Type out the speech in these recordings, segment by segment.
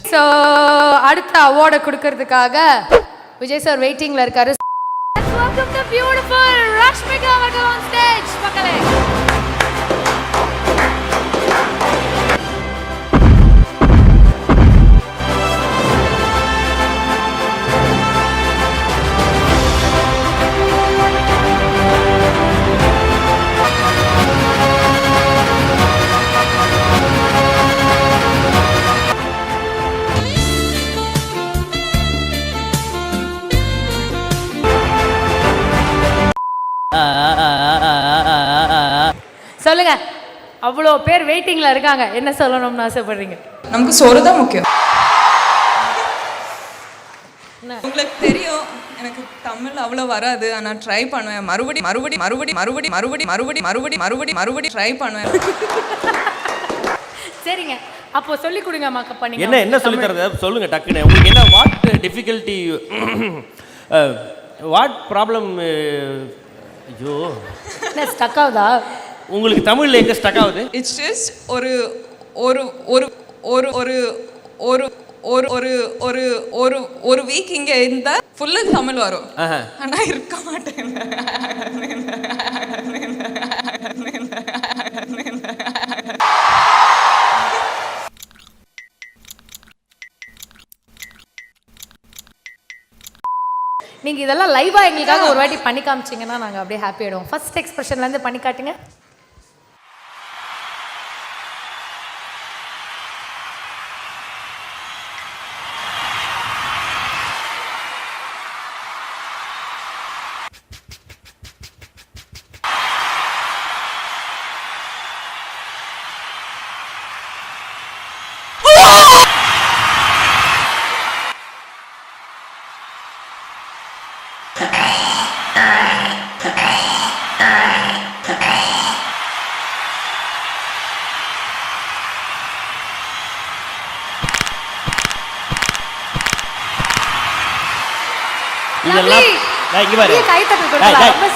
So அடுத்த அவார்டை கொடுக்கறதுக்காக Vijay sir வெயிட்டிங்ல இருக்காரு. Welcome the beautiful Rashmika அவர்கள் on stage மக்களே. சொல்லுங்க, அவ்வளோ பேர் வெயிட்டிங்ல இருக்காங்க, என்ன சொல்லணும்னு ஆசைப்படுறீங்க? நமக்கு சோறு தான் முக்கியம். உங்களுக்கு தெரியும் எனக்கு தமிழ் அவ்வளோ வராது, ஆனால் ட்ரை பண்ணுவேன். மறுபடி ட்ரை பண்ணுவேன். சரிங்க, அப்போ சொல்லி கொடுங்க மேக்கப் பண்ணி. என்ன சொல்லி தரது சொல்லுங்க டக்குன்னு. உங்களுக்கு என்ன வாட் டிஃபிகல்ட்டி, வாட் ப்ராப்ளம்? ஐயோ, என்ன ஸ்டக் ஆகுதா உங்களுக்கு? தமிழ்ல எங்க ஸ்டக் ஆகுது? இட்ஸ் ஜஸ்ட் ஒரு ஒரு ஒரு ஒரு ஒரு ஒரு ஒரு ஒரு ஒரு ஒரு ஒரு வீக் இங்க இருந்தா ஃபுல்லா தமிழ் வரும், ஆனா இருக்க மாட்டேன். நீங்க இதெல்லாம் லைவா எங்களுக்காக ஒரு வாட்டி பண்ணி காமிச்சிங்கன்னா நாங்க அப்படியே ஹாப்பி ஆயிடுவோம். ஃபர்ஸ்ட் எக்ஸ்பிரஷன்ல இருந்து பண்ணி காட்டுங்க.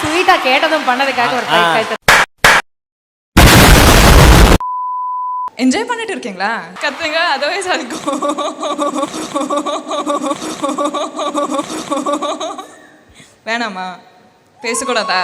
ஸ்வீட்டா கேட்டதும் பண்ணதுக்காக ஒரு கை. என்ஜாய் பண்ணிட்டு இருக்கீங்களா? கத்துங்க, அதவே சாதிக்கும். வேணாமா? பேசக்கூடாதா?